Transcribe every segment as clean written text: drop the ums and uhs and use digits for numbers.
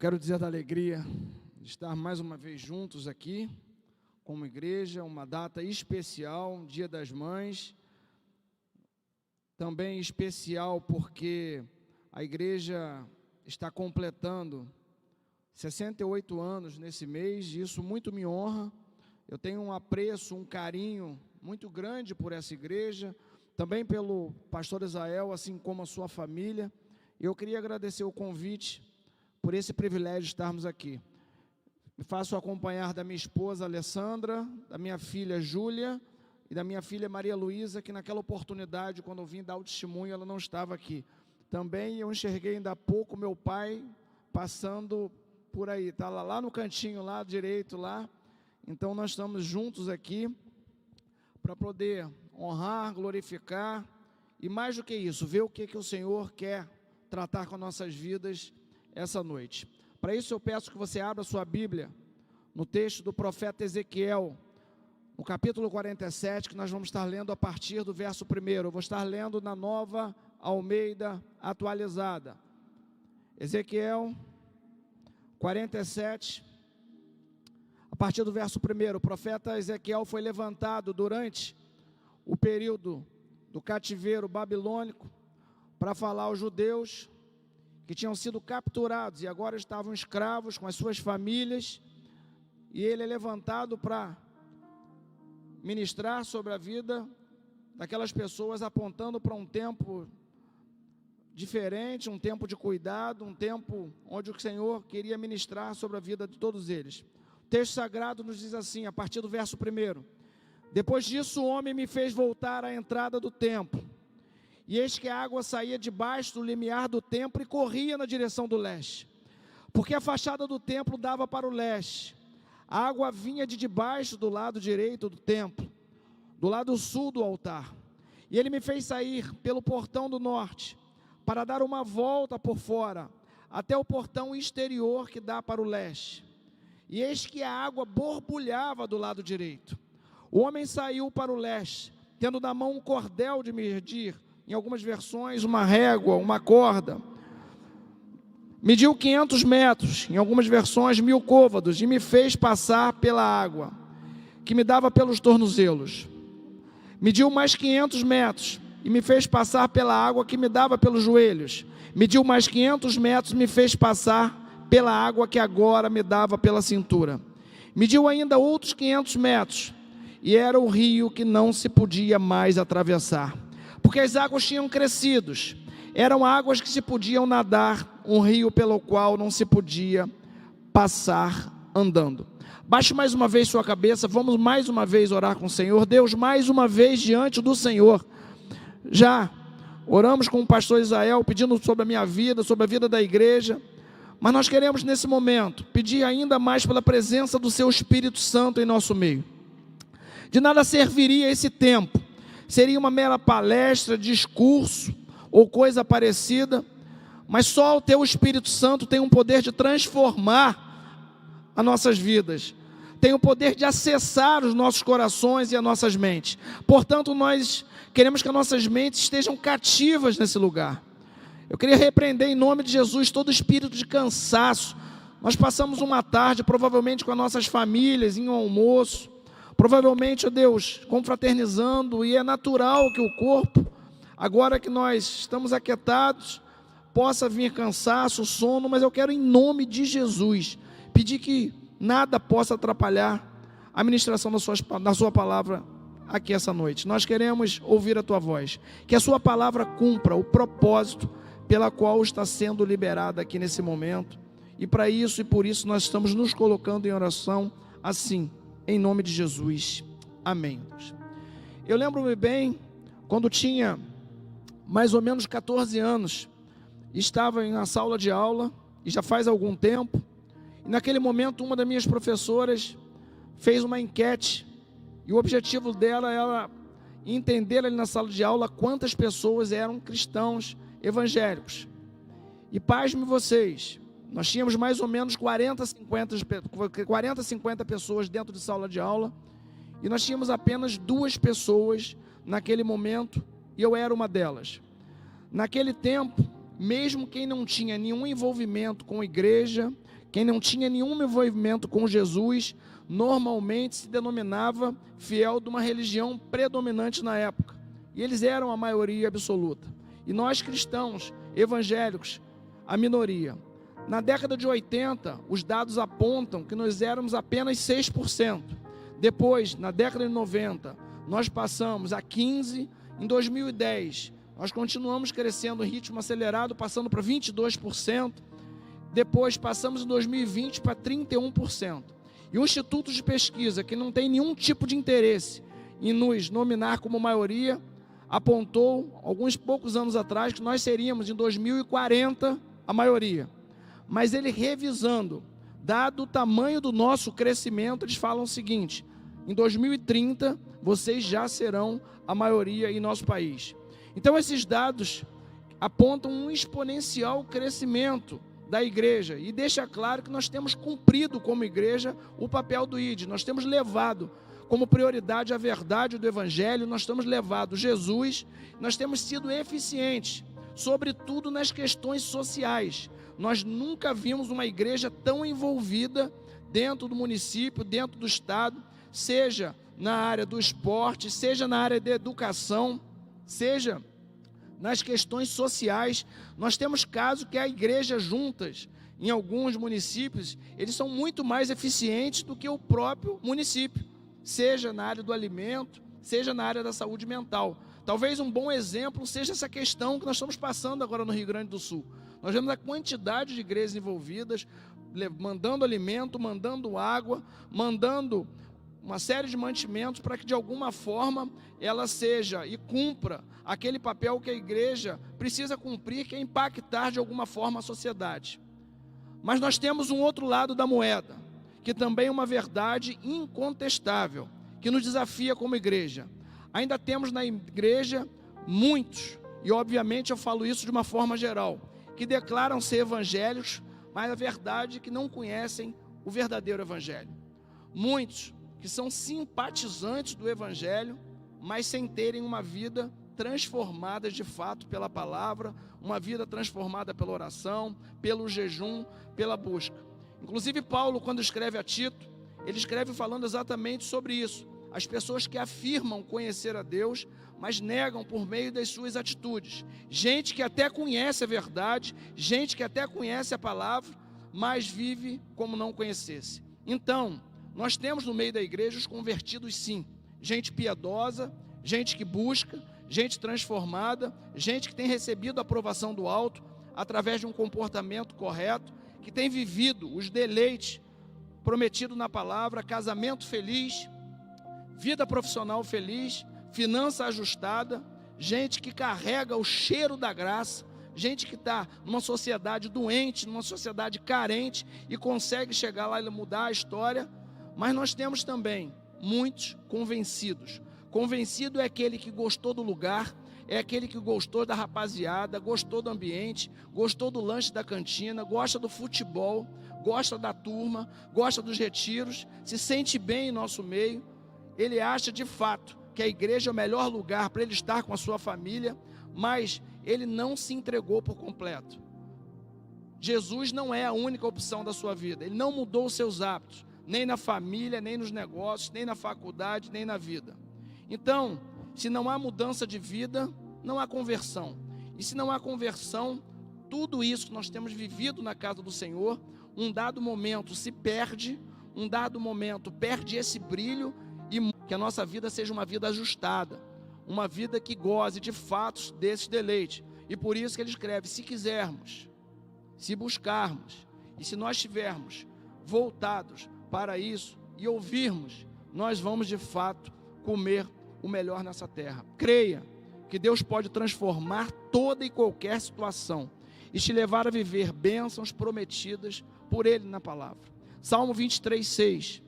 quero dizer da alegria de estar mais uma vez juntos aqui, como igreja, uma data especial, Dia das Mães, também especial porque a igreja está completando 68 anos nesse mês, e isso muito me honra. Eu tenho um apreço, um carinho muito grande por essa igreja, também pelo pastor Israel, assim como a sua família. Eu queria agradecer o convite por esse privilégio de estarmos aqui. Me faço acompanhar da minha esposa Alessandra, da minha filha Júlia e da minha filha Maria Luísa, que naquela oportunidade, quando eu vim dar o testemunho, ela não estava aqui. Também eu enxerguei ainda há pouco meu pai passando por aí, está lá no cantinho, lá direito, lá. Então nós estamos juntos aqui para poder honrar, glorificar e mais do que isso, ver o que o Senhor quer tratar com nossas vidas essa noite. Para isso eu peço que você abra sua Bíblia no texto do profeta Ezequiel, no capítulo 47, que nós vamos estar lendo a partir do verso 1. Eu vou estar lendo na Nova Almeida Atualizada. Ezequiel 47, a partir do verso 1. O profeta Ezequiel foi levantado durante o período do cativeiro babilônico para falar aos judeus que tinham sido capturados e agora estavam escravos com as suas famílias, e ele é levantado para ministrar sobre a vida daquelas pessoas, apontando para um tempo diferente, um tempo de cuidado, um tempo onde o Senhor queria ministrar sobre a vida de todos eles. O texto sagrado nos diz assim, a partir do verso 1: Depois disso o homem me fez voltar à entrada do templo, e eis que a água saía debaixo do limiar do templo e corria na direção do leste, porque a fachada do templo dava para o leste. A água vinha de debaixo do lado direito do templo, do lado sul do altar. E ele me fez sair pelo portão do norte, para dar uma volta por fora, até o portão exterior que dá para o leste. E eis que a água borbulhava do lado direito. O homem saiu para o leste, tendo na mão um cordel de medir, em algumas versões uma régua, uma corda. Mediu 500 metros, em algumas versões 1000 côvados, e me fez passar pela água, que me dava pelos tornozelos. Mediu mais 500 metros, e me fez passar pela água que me dava pelos joelhos. Mediu mais 500 metros, e me fez passar pela água que agora me dava pela cintura. Mediu ainda outros 500 metros, e era o rio que não se podia mais atravessar, porque as águas tinham crescido. Eram águas que se podiam nadar, um rio pelo qual não se podia passar andando. Baixe mais uma vez sua cabeça, vamos mais uma vez orar com o Senhor. Deus, mais uma vez diante do Senhor. Já oramos com o pastor Israel, pedindo sobre a minha vida, sobre a vida da igreja, mas nós queremos nesse momento pedir ainda mais pela presença do seu Espírito Santo em nosso meio. De nada serviria esse tempo, seria uma mera palestra, discurso ou coisa parecida, mas só o teu Espírito Santo tem um poder de transformar as nossas vidas, tem o poder de acessar os nossos corações e as nossas mentes. Portanto, nós queremos que as nossas mentes estejam cativas nesse lugar. Eu queria repreender em nome de Jesus todo espírito de cansaço. Nós passamos uma tarde, provavelmente com as nossas famílias, em um almoço, provavelmente, ó Deus, confraternizando, e é natural que o corpo, agora que nós estamos aquietados, possa vir cansaço, sono, mas eu quero em nome de Jesus pedir que nada possa atrapalhar a ministração da sua palavra aqui essa noite. Nós queremos ouvir a tua voz, que a sua palavra cumpra o propósito pela qual está sendo liberada aqui nesse momento, e para isso e por isso nós estamos nos colocando em oração assim, em nome de Jesus, amém. Eu lembro-me bem, quando tinha mais ou menos 14 anos, estava em uma sala de aula, e já faz algum tempo, e naquele momento uma das minhas professoras fez uma enquete, e o objetivo dela era entender ali na sala de aula quantas pessoas eram cristãos evangélicos. E pasmem vocês, nós tínhamos mais ou menos 40, 50 pessoas dentro de sala de aula, e nós tínhamos apenas 2 pessoas naquele momento, e eu era uma delas. Naquele tempo, mesmo quem não tinha nenhum envolvimento com igreja, quem não tinha nenhum envolvimento com Jesus, normalmente se denominava fiel de uma religião predominante na época. E eles eram a maioria absoluta. E nós cristãos, evangélicos, a minoria. Na década de 80, os dados apontam que nós éramos apenas 6%. Depois, na década de 90, nós passamos a 15%. Em 2010, nós continuamos crescendo em ritmo acelerado, passando para 22%. Depois, passamos em 2020 para 31%. E o Instituto de Pesquisa, que não tem nenhum tipo de interesse em nos nominar como maioria, apontou, alguns poucos anos atrás, que nós seríamos, em 2040, a maioria. Mas ele revisando, dado o tamanho do nosso crescimento, eles falam o seguinte: em 2030, vocês já serão a maioria em nosso país. Então, esses dados apontam um exponencial crescimento da igreja e deixa claro que nós temos cumprido como igreja o papel do ID. Nós temos levado como prioridade a verdade do Evangelho, nós temos levado Jesus, nós temos sido eficientes, sobretudo nas questões sociais. Nós nunca vimos uma igreja tão envolvida dentro do município, dentro do estado, seja na área do esporte, seja na área da educação, seja nas questões sociais. Nós temos casos que a igreja juntas, em alguns municípios, eles são muito mais eficientes do que o próprio município, seja na área do alimento, seja na área da saúde mental. Talvez um bom exemplo seja essa questão que nós estamos passando agora no Rio Grande do Sul. Nós vemos a quantidade de igrejas envolvidas, mandando alimento, mandando água, mandando uma série de mantimentos para que de alguma forma ela seja e cumpra aquele papel que a igreja precisa cumprir, que é impactar de alguma forma a sociedade. Mas nós temos um outro lado da moeda, que também é uma verdade incontestável, que nos desafia como igreja. Ainda temos na igreja muitos, e obviamente eu falo isso de uma forma geral, que declaram ser evangélicos, mas a verdade é que não conhecem o verdadeiro evangelho. Muitos que são simpatizantes do evangelho, mas sem terem uma vida transformada de fato pela palavra, uma vida transformada pela oração, pelo jejum, pela busca. Inclusive Paulo, quando escreve a Tito, ele escreve falando exatamente sobre isso. As pessoas que afirmam conhecer a Deus, mas negam por meio das suas atitudes. Gente que até conhece a verdade, gente que até conhece a palavra, mas vive como não conhecesse. Então, nós temos no meio da igreja os convertidos, sim. Gente piedosa, gente que busca, gente transformada, gente que tem recebido a aprovação do alto através de um comportamento correto, que tem vivido os deleites prometidos na palavra, casamento feliz, vida profissional feliz, finança ajustada, gente que carrega o cheiro da graça, gente que está numa sociedade doente, numa sociedade carente e consegue chegar lá e mudar a história. Mas nós temos também muitos convencidos. Convencido é aquele que gostou do lugar, é aquele que gostou da rapaziada, gostou do ambiente, gostou do lanche da cantina, gosta do futebol, gosta da turma, gosta dos retiros, se sente bem em nosso meio. Ele acha de fato que a igreja é o melhor lugar para ele estar com a sua família, mas ele não se entregou por completo. Jesus não é a única opção da sua vida, ele não mudou os seus hábitos, nem na família, nem nos negócios, nem na faculdade, nem na vida. Então, se não há mudança de vida, não há conversão. E se não há conversão, tudo isso que nós temos vivido na casa do Senhor, um dado momento se perde, um dado momento perde esse brilho, e que a nossa vida seja uma vida ajustada, uma vida que goze de fatos desses deleites. E por isso que ele escreve: se quisermos, se buscarmos, e se nós estivermos voltados para isso e ouvirmos, nós vamos de fato comer o melhor nessa terra. Creia que Deus pode transformar toda e qualquer situação e te levar a viver bênçãos prometidas por Ele na palavra. Salmo 23:6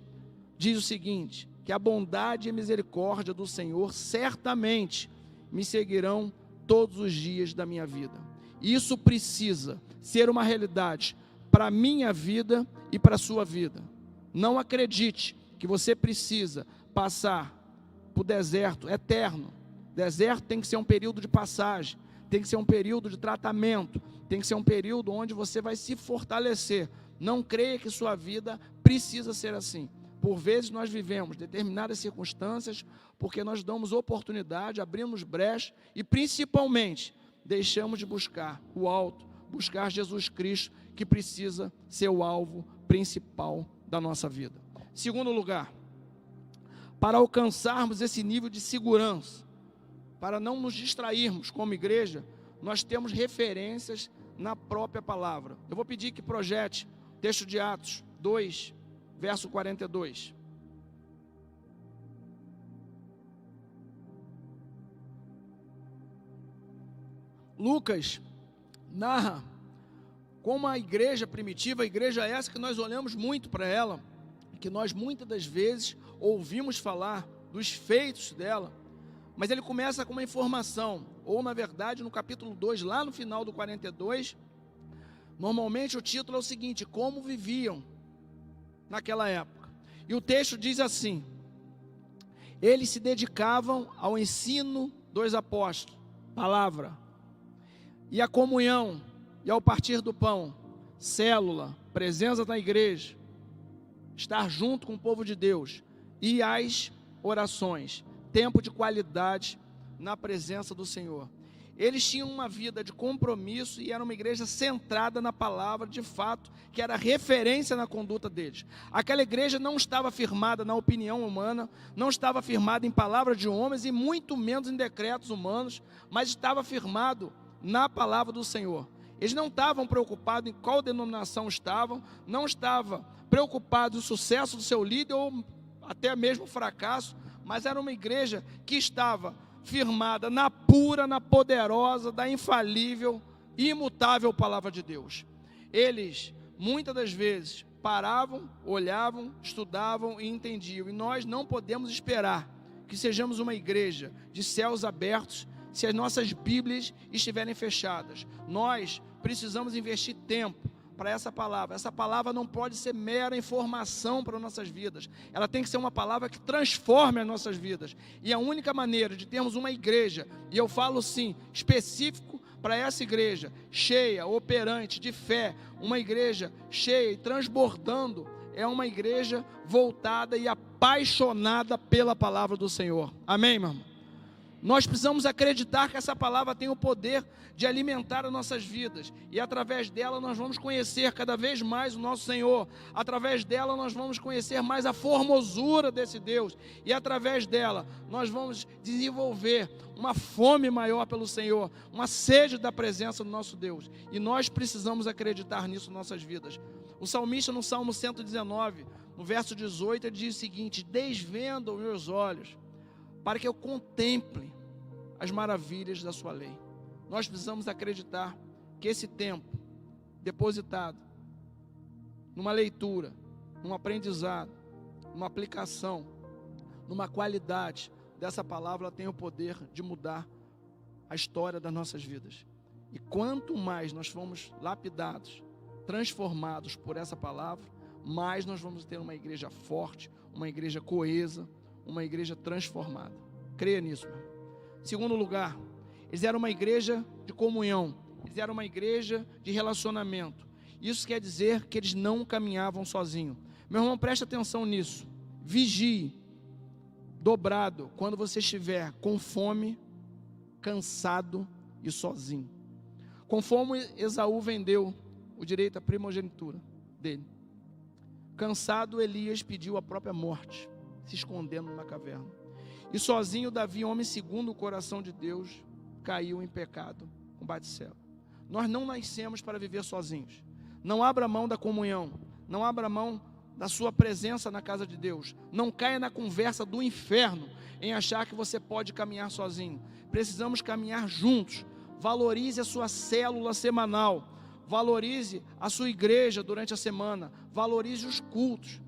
diz o seguinte: que a bondade e a misericórdia do Senhor certamente me seguirão todos os dias da minha vida. Isso precisa ser uma realidade para a minha vida e para a sua vida. Não acredite que você precisa passar por deserto eterno. Deserto tem que ser um período de passagem, tem que ser um período de tratamento, tem que ser um período onde você vai se fortalecer Não creia que sua vida precisa ser assim. Por vezes nós vivemos determinadas circunstâncias porque nós damos oportunidade, abrimos brecha e principalmente deixamos de buscar o alto, buscar Jesus Cristo, que precisa ser o alvo principal da nossa vida. Segundo lugar, para alcançarmos esse nível de segurança, para não nos distrairmos como igreja, nós temos referências na própria palavra. Eu vou pedir que projete o texto de Atos 2, verso 42. Lucas narra como a igreja primitiva, a igreja essa que nós olhamos muito para ela, que nós muitas das vezes ouvimos falar dos feitos dela, mas ele começa com uma informação, ou na verdade no capítulo 2, lá no final do 42, normalmente o título é o seguinte: como viviam naquela época. E o texto diz assim: eles se dedicavam ao ensino dos apóstolos, palavra, e à comunhão, e ao partir do pão, célula, presença na igreja, estar junto com o povo de Deus, e às orações, tempo de qualidade na presença do Senhor. Eles tinham uma vida de compromisso e era uma igreja centrada na palavra, de fato, que era referência na conduta deles. Aquela igreja não estava firmada na opinião humana, não estava firmada em palavras de homens e muito menos em decretos humanos, mas estava firmado na palavra do Senhor. Eles não estavam preocupados em qual denominação estavam, não estavam preocupados no sucesso do seu líder ou até mesmo o fracasso, mas era uma igreja que estava firmada na pura, na poderosa, da infalível e imutável palavra de Deus. Eles, muitas das vezes, paravam, olhavam, estudavam e entendiam. E nós não podemos esperar que sejamos uma igreja de céus abertos se as nossas Bíblias estiverem fechadas. Nós precisamos investir tempo para essa palavra. Essa palavra não pode ser mera informação para nossas vidas. Ela tem que ser uma palavra que transforme as nossas vidas. E a única maneira de termos uma igreja, e eu falo sim, específico para essa igreja, cheia, operante, de fé, uma igreja cheia e transbordando, é uma igreja voltada e apaixonada pela palavra do Senhor. Amém, meu irmão? Nós precisamos acreditar que essa palavra tem o poder de alimentar as nossas vidas, e através dela nós vamos conhecer cada vez mais o nosso Senhor, através dela nós vamos conhecer mais a formosura desse Deus, e através dela nós vamos desenvolver uma fome maior pelo Senhor, uma sede da presença do nosso Deus, e nós precisamos acreditar nisso em nossas vidas. O salmista no Salmo 119, no verso 18, ele diz o seguinte: desvenda os meus olhos, para que eu contemple as maravilhas da sua lei. Nós precisamos acreditar que esse tempo depositado numa leitura, num aprendizado, numa aplicação, numa qualidade dessa palavra, ela tem o poder de mudar a história das nossas vidas. E quanto mais nós formos lapidados, transformados por essa palavra, mais nós vamos ter uma igreja forte, uma igreja coesa, uma igreja transformada. Creia nisso, meu. Segundo lugar, eles eram uma igreja de comunhão, eles eram uma igreja de relacionamento. Isso quer dizer que eles não caminhavam sozinhos. Meu irmão, preste atenção nisso. Vigie, dobrado, quando você estiver com fome, cansado e sozinho. Conforme Esaú vendeu o direito à primogenitura dele, cansado, Elias pediu a própria morte, se escondendo numa caverna. E sozinho Davi, homem segundo o coração de Deus, caiu em pecado com Batseba. Nós não nascemos para viver sozinhos. Não abra mão da comunhão, não abra mão da sua presença na casa de Deus. Não caia na conversa do inferno em achar que você pode caminhar sozinho. Precisamos caminhar juntos. Valorize a sua célula semanal, valorize a sua igreja durante a semana, valorize os cultos,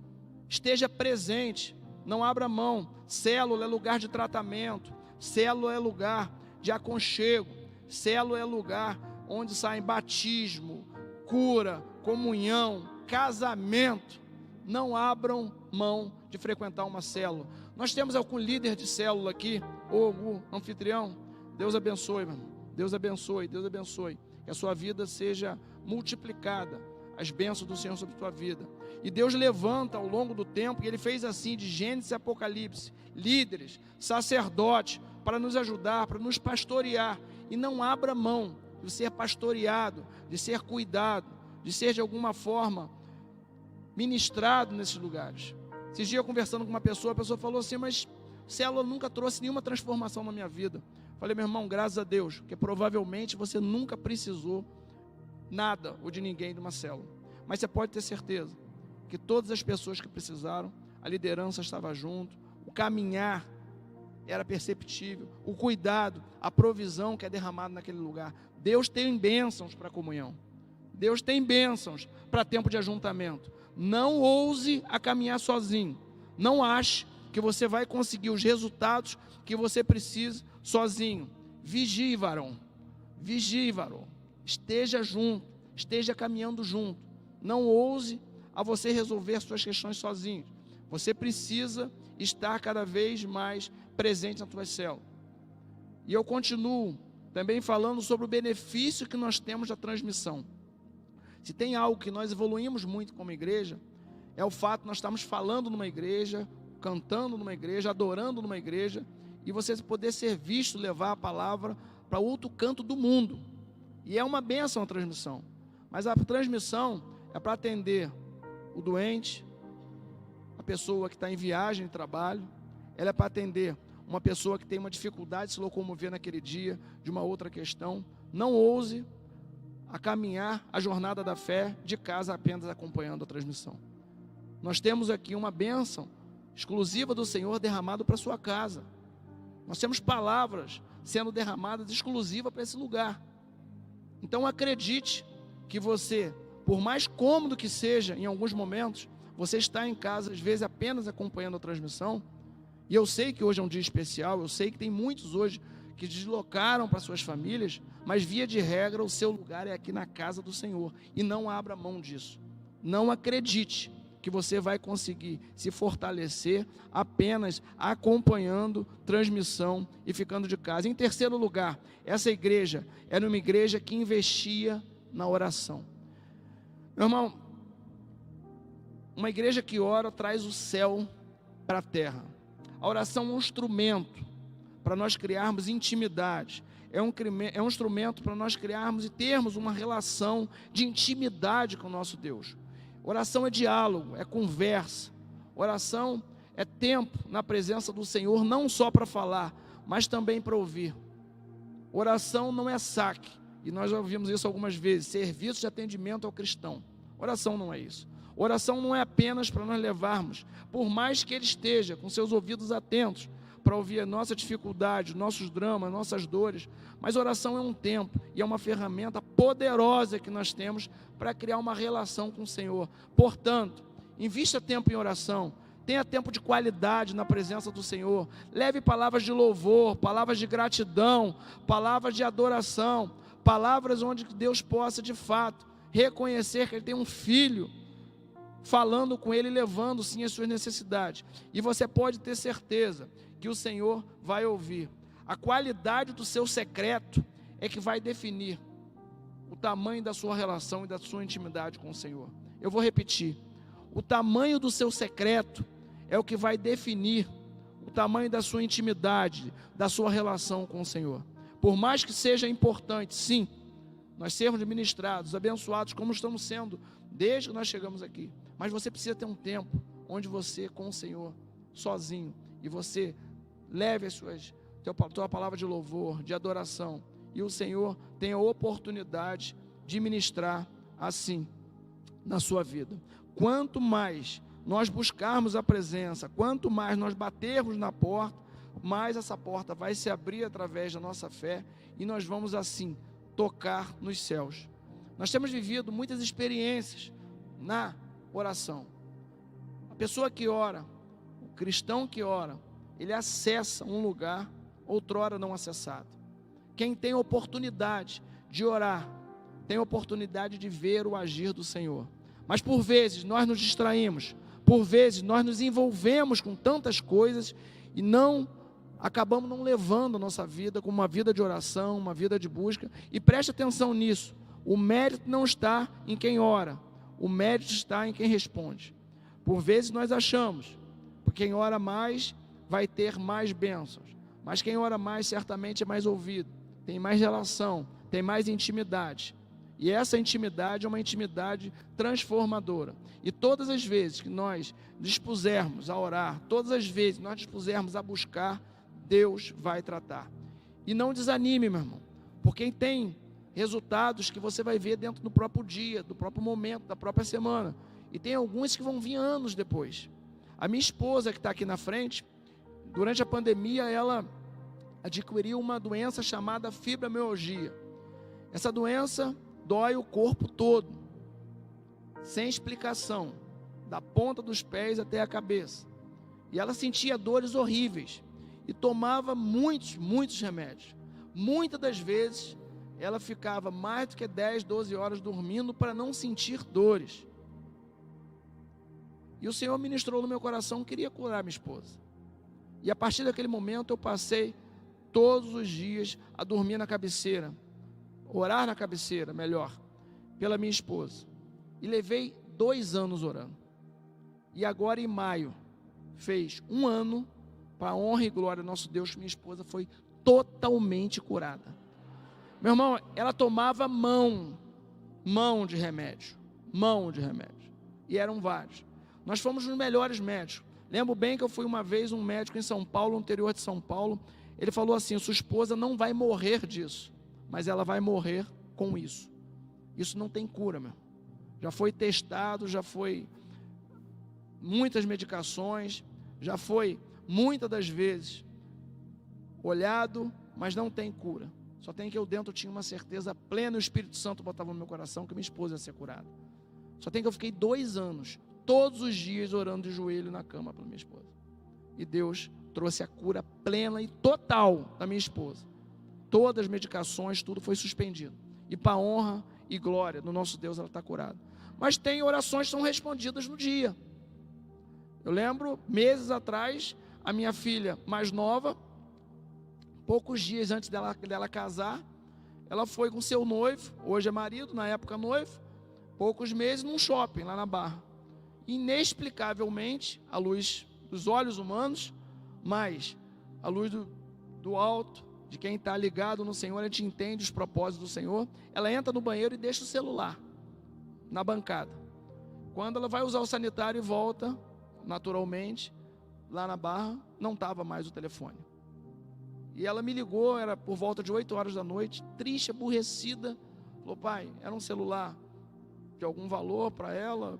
esteja presente. Não abra mão. Célula é lugar de tratamento, célula é lugar de aconchego, célula é lugar onde saem batismo, cura, comunhão, casamento. Não abram mão de frequentar uma célula. Nós temos algum líder de célula aqui, ou algum anfitrião? Deus abençoe, meu irmão. Deus abençoe, Deus abençoe. Que a sua vida seja multiplicada as bênçãos do Senhor sobre a tua vida. E Deus levanta ao longo do tempo, e Ele fez assim, de Gênesis e Apocalipse, líderes, sacerdotes, para nos ajudar, para nos pastorear. E não abra mão de ser pastoreado, de ser cuidado, de ser de alguma forma ministrado nesses lugares. Esses dias eu conversando com uma pessoa, a pessoa falou assim: mas célula nunca trouxe nenhuma transformação na minha vida. Falei: meu irmão, graças a Deus, porque provavelmente você nunca precisou nada ou de ninguém de uma célula. Mas você pode ter certeza que todas as pessoas que precisaram, a liderança estava junto, o caminhar era perceptível, o cuidado, a provisão que é derramada naquele lugar. Deus tem bênçãos para a comunhão. Deus tem bênçãos para tempo de ajuntamento. Não ouse a caminhar sozinho. Não ache que você vai conseguir os resultados que você precisa sozinho. Vigie, varão. Vigie, varão. Esteja junto, esteja caminhando junto. Não ouse a você resolver suas questões sozinho. Você precisa estar cada vez mais presente na tua célula. E eu continuo também falando sobre o benefício que nós temos da transmissão. Se tem algo que nós evoluímos muito como igreja, é o fato de nós estarmos falando numa igreja, cantando numa igreja, adorando numa igreja, e você poder ser visto, levar a palavra para outro canto do mundo. E é uma bênção a transmissão. Mas a transmissão é para atender o doente, a pessoa que está em viagem de trabalho, ela é para atender uma pessoa que tem uma dificuldade de se locomover naquele dia, de uma outra questão. Não ouse a caminhar a jornada da fé de casa apenas acompanhando a transmissão. Nós temos aqui uma bênção exclusiva do Senhor derramado para a sua casa. Nós temos palavras sendo derramadas exclusivas para esse lugar. Então acredite que você, por mais cômodo que seja em alguns momentos, você está em casa às vezes apenas acompanhando a transmissão. E eu sei que hoje é um dia especial, eu sei que tem muitos hoje que deslocaram para suas famílias, mas via de regra o seu lugar é aqui na casa do Senhor. E não abra mão disso. Não acredite que você vai conseguir se fortalecer apenas acompanhando transmissão e ficando de casa. Em terceiro lugar, essa igreja era uma igreja que investia na oração. Meu irmão, uma igreja que ora traz o céu para a terra. A oração é um instrumento para nós criarmos intimidade. É um instrumento para nós criarmos e termos uma relação de intimidade com o nosso Deus. Oração é diálogo, é conversa. Oração é tempo na presença do Senhor, não só para falar, mas também para ouvir. Oração não é saque, e nós já ouvimos isso algumas vezes, serviço de atendimento ao cristão. Oração não é isso. Oração não é apenas para nós levarmos, por mais que Ele esteja com seus ouvidos atentos, para ouvir a nossa dificuldade, nossos dramas, nossas dores, mas oração é um tempo e é uma ferramenta poderosa que nós temos para criar uma relação com o Senhor. Portanto, invista tempo em oração, tenha tempo de qualidade na presença do Senhor, leve palavras de louvor, palavras de gratidão, palavras de adoração, palavras onde Deus possa de fato reconhecer que Ele tem um filho falando com Ele, levando sim as suas necessidades, e você pode ter certeza que o Senhor vai ouvir. A qualidade do seu secreto é que vai definir o tamanho da sua relação e da sua intimidade com o Senhor. Eu vou repetir, o tamanho do seu secreto é o que vai definir o tamanho da sua intimidade, da sua relação com o Senhor. Por mais que seja importante, sim, nós sermos ministrados, abençoados, como estamos sendo desde que nós chegamos aqui, mas você precisa ter um tempo onde você com o Senhor, sozinho, e você leve a tua palavra de louvor, de adoração, e o Senhor tem a oportunidade de ministrar assim na sua vida. Quanto mais nós buscarmos a presença, quanto mais nós batermos na porta, mais essa porta vai se abrir através da nossa fé, e nós vamos assim tocar nos céus. Nós temos vivido muitas experiências na oração. A pessoa que ora, o cristão que ora, ele acessa um lugar outrora não acessado. Quem tem oportunidade de orar, tem oportunidade de ver o agir do Senhor. Mas por vezes nós nos distraímos, por vezes nós nos envolvemos com tantas coisas e acabamos não levando a nossa vida como uma vida de oração, uma vida de busca. E preste atenção nisso, o mérito não está em quem ora, o mérito está em quem responde. Por vezes nós achamos, porque quem ora mais vai ter mais bênçãos, mas quem ora mais certamente é mais ouvido, tem mais relação, tem mais intimidade. E essa intimidade é uma intimidade transformadora. E todas as vezes que nós dispusermos a orar, todas as vezes que nós dispusermos a buscar, Deus vai tratar. E não desanime, meu irmão, porque tem resultados que você vai ver dentro do próprio dia, do próprio momento, da própria semana. E tem alguns que vão vir anos depois. A minha esposa, que está aqui na frente, durante a pandemia, ela adquiriu uma doença chamada fibromialgia. Essa doença dói o corpo todo, sem explicação, da ponta dos pés até a cabeça. E ela sentia dores horríveis e tomava muitos remédios. Muitas das vezes, ela ficava mais do que 10, 12 horas dormindo para não sentir dores. E o Senhor ministrou no meu coração, queria curar minha esposa. E a partir daquele momento eu passei todos os dias a dormir na cabeceira, orar na cabeceira, melhor, pela minha esposa. E levei 2 anos orando. E agora em maio, fez 1 ano, para a honra e glória do nosso Deus, minha esposa foi totalmente curada. Meu irmão, ela tomava mão de remédio, e eram vários. Nós fomos nos melhores médicos. Lembro bem que eu fui uma vez um médico em São Paulo, no interior de São Paulo, ele falou assim: sua esposa não vai morrer disso, mas ela vai morrer com isso. Isso não tem cura, meu. Já foi testado, já foi muitas medicações, já foi muitas das vezes olhado, mas não tem cura. Só tem que eu dentro tinha uma certeza plena, e o Espírito Santo botava no meu coração que minha esposa ia ser curada. Só tem que eu fiquei 2 anos, todos os dias orando de joelho na cama pela minha esposa. E Deus trouxe a cura plena e total da minha esposa. Todas as medicações, tudo foi suspendido. E para a honra e glória do nosso Deus, ela está curada. Mas tem orações que são respondidas no dia. Eu lembro, meses atrás, a minha filha mais nova, poucos dias antes dela casar, ela foi com seu noivo, hoje é marido, na época noivo, poucos meses num shopping lá na Barra. Inexplicavelmente, à luz dos olhos humanos, mas à luz do alto, de quem está ligado no Senhor, a gente entende os propósitos do Senhor. Ela entra no banheiro e deixa o celular na bancada. Quando ela vai usar o sanitário e volta, naturalmente, lá na Barra, não estava mais o telefone. E ela me ligou, era por volta de 8 horas da noite, triste, aborrecida. Falou: pai, era um celular de algum valor para ela,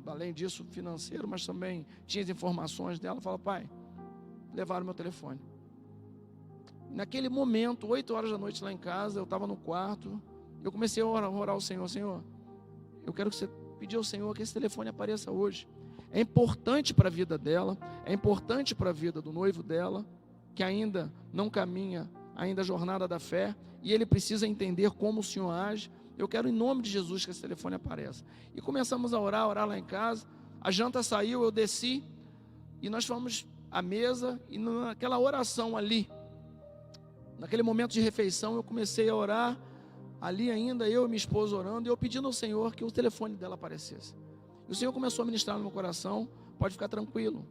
além disso financeiro, mas também tinha as informações dela. Falou: pai, levaram meu telefone. Naquele momento, 8 horas da noite lá em casa, eu estava no quarto, eu comecei a orar ao Senhor: Senhor, eu quero que você pedir ao Senhor que esse telefone apareça hoje. É importante para a vida dela, é importante para a vida do noivo dela, que ainda não caminha ainda a jornada da fé, e ele precisa entender como o Senhor age. Eu quero, em nome de Jesus, que esse telefone apareça. E começamos a orar lá em casa. A janta saiu, eu desci, e nós fomos à mesa, e naquela oração ali, naquele momento de refeição, eu comecei a orar, ali ainda, eu e minha esposa orando, e eu pedindo ao Senhor que o telefone dela aparecesse. E o Senhor começou a ministrar no meu coração: pode ficar tranquilo,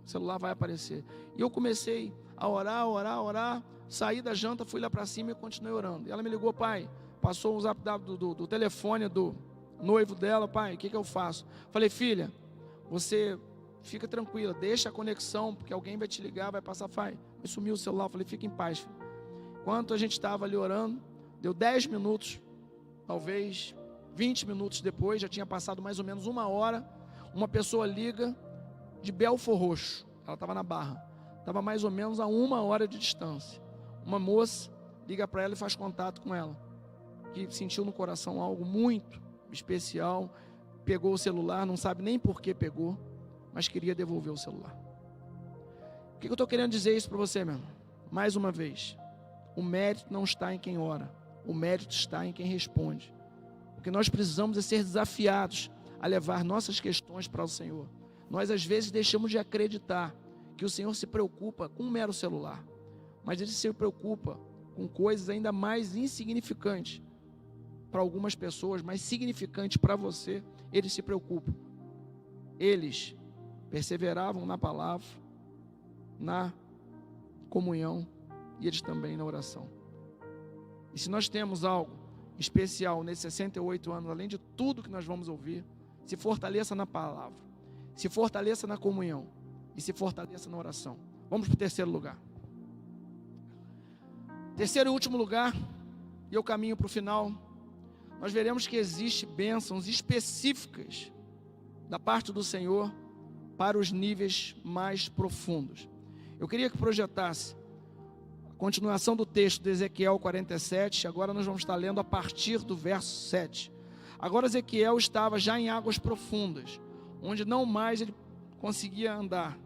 o celular vai aparecer. E eu comecei a orar, saí da janta, fui lá para cima e continuei orando. E ela me ligou: pai, passou o zap do telefone do noivo dela. Pai, o que eu faço? Falei: filha, você fica tranquila, deixa a conexão, porque alguém vai te ligar, vai passar. Pai, me sumiu o celular. Falei: fica em paz, filho. Enquanto a gente estava ali orando, deu 10 minutos, talvez 20 minutos depois, já tinha passado mais ou menos 1 hora, uma pessoa liga de Belfor Roxo, ela estava na Barra, estava mais ou menos a 1 hora de distância. Uma moça liga para ela e faz contato com ela, que sentiu no coração algo muito especial, pegou o celular, não sabe nem por que pegou, mas queria devolver o celular. O que eu estou querendo dizer isso para você, meu irmão? Mais uma vez, o mérito não está em quem ora, o mérito está em quem responde. O que nós precisamos é ser desafiados a levar nossas questões para o Senhor. Nós às vezes deixamos de acreditar que o Senhor se preocupa com um mero celular, mas Ele se preocupa com coisas ainda mais insignificantes para algumas pessoas, mas significantes para você eles se preocupam. Eles perseveravam na palavra, na comunhão, e eles também na oração. E se nós temos algo especial nesses 68 anos, além de tudo que nós vamos ouvir, se fortaleça na palavra, se fortaleça na comunhão e se fortaleça na oração. Vamos para o terceiro lugar. Terceiro e último lugar, e eu caminho para o final, nós veremos que existem bênçãos específicas da parte do Senhor para os níveis mais profundos. Eu queria que projetasse a continuação do texto de Ezequiel 47, agora nós vamos estar lendo a partir do verso 7. Agora Ezequiel estava já em águas profundas, onde não mais ele conseguia andar.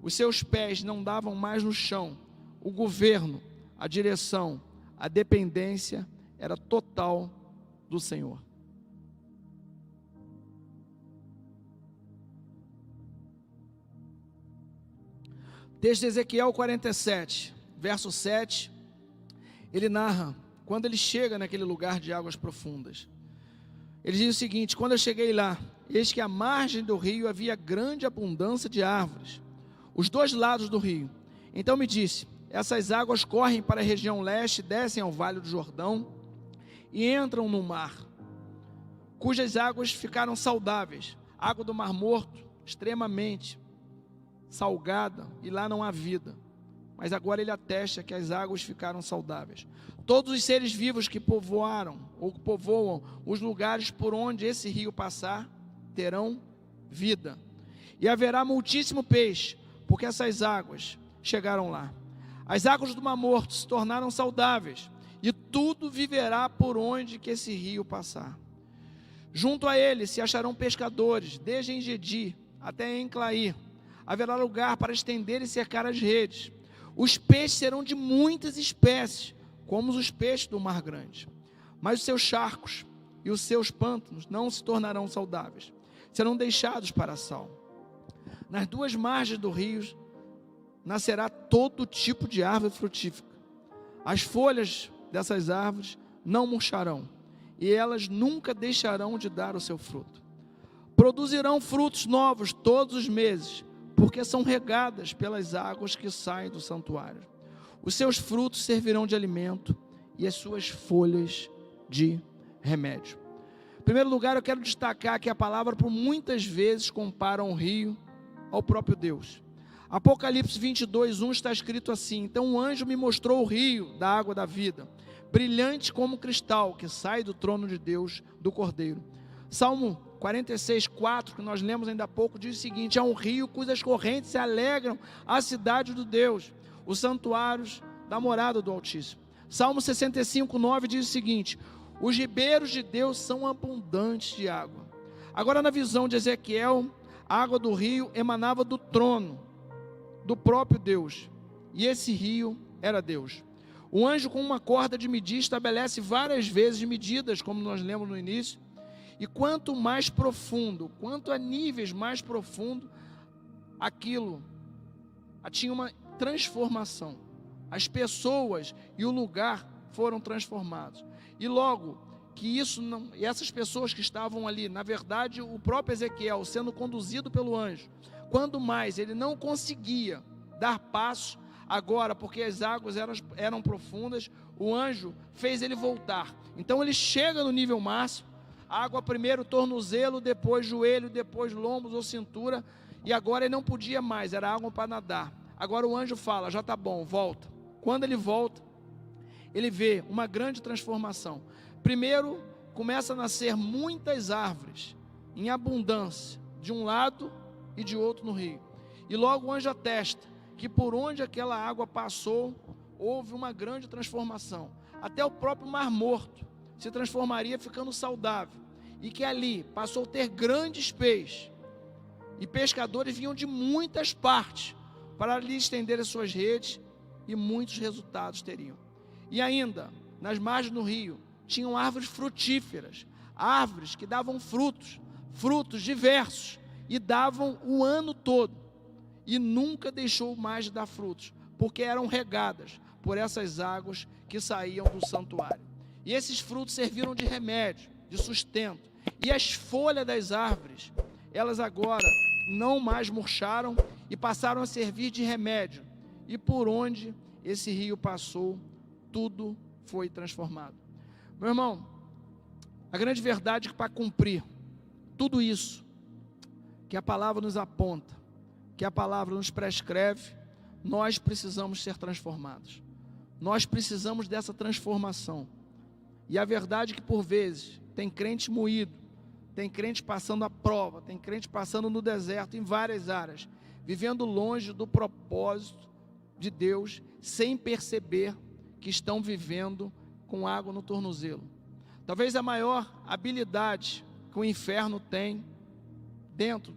Os seus pés não davam mais no chão. O governo, a direção, a dependência era total do Senhor. Texto de Ezequiel 47, verso 7, ele narra, quando ele chega naquele lugar de águas profundas, ele diz o seguinte: quando eu cheguei lá, eis que à margem do rio havia grande abundância de árvores, os dois lados do rio. Então me disse: essas águas correm para a região leste, descem ao vale do Jordão e entram no mar, cujas águas ficaram saudáveis, água do Mar Morto, extremamente salgada, e lá não há vida. Mas agora ele atesta que as águas ficaram saudáveis. Todos os seres vivos que povoaram ou que povoam os lugares por onde esse rio passar terão vida, e haverá muitíssimo peixe, porque essas águas chegaram lá. As águas do Mar Morto se tornaram saudáveis, e tudo viverá por onde que esse rio passar. Junto a ele se acharão pescadores, desde Engedi até Enclaí. Haverá lugar para estender e cercar as redes. Os peixes serão de muitas espécies, como os peixes do Mar Grande. Mas os seus charcos e os seus pântanos não se tornarão saudáveis, serão deixados para sal. Nas duas margens do rio nascerá todo tipo de árvore frutífera. As folhas dessas árvores não murcharão, e elas nunca deixarão de dar o seu fruto. Produzirão frutos novos todos os meses, porque são regadas pelas águas que saem do santuário. Os seus frutos servirão de alimento e as suas folhas de remédio. Em primeiro lugar, eu quero destacar que a palavra por muitas vezes compara um rio ao próprio Deus. Apocalipse 22:1 está escrito assim: então um anjo me mostrou o rio da água da vida, brilhante como cristal, que sai do trono de Deus, do Cordeiro. Salmo 46:4, que nós lemos ainda há pouco, diz o seguinte: é um rio cujas correntes se alegram a cidade do Deus, os santuários da morada do Altíssimo. Salmo 65:9 diz o seguinte: os ribeiros de Deus são abundantes de água. Agora, na visão de Ezequiel, a água do rio emanava do trono do próprio Deus, e esse rio era Deus. O anjo, com uma corda de medir, estabelece várias vezes medidas, como nós lemos no início. E quanto mais profundo, quanto a níveis mais profundos, aquilo tinha uma transformação. As pessoas e o lugar foram transformados. E logo que isso não, e essas pessoas que estavam ali, na verdade, o próprio Ezequiel sendo conduzido pelo anjo, quando mais ele não conseguia dar passo, agora, porque as águas eram profundas, o anjo fez ele voltar. Então ele chega no nível máximo. Água primeiro tornozelo, depois joelho, depois lombos ou cintura, e agora ele não podia mais, era água para nadar. Agora o anjo fala: já está bom, volta. Quando ele volta, ele vê uma grande transformação. Primeiro, começa a nascer muitas árvores, em abundância, de um lado e de outro no rio. E logo o anjo atesta que por onde aquela água passou, houve uma grande transformação. Até o próprio Mar Morto se transformaria ficando saudável, e que ali passou a ter grandes peixes, e pescadores vinham de muitas partes para ali estender as suas redes, e muitos resultados teriam. E ainda, nas margens do rio, tinham árvores frutíferas, árvores que davam frutos diversos, e davam o ano todo, e nunca deixou mais de dar frutos, porque eram regadas por essas águas que saíam do santuário. E esses frutos serviram de remédio, de sustento. E as folhas das árvores, elas agora não mais murcharam e passaram a servir de remédio. E por onde esse rio passou, tudo foi transformado. Meu irmão, a grande verdade é que para cumprir tudo isso que a palavra nos aponta, que a palavra nos prescreve, nós precisamos ser transformados. Nós precisamos dessa transformação. E a verdade é que por vezes tem crente moído, tem crente passando a prova, tem crente passando no deserto em várias áreas, vivendo longe do propósito de Deus, sem perceber que estão vivendo com água no tornozelo. Talvez a maior habilidade que o inferno tem dentro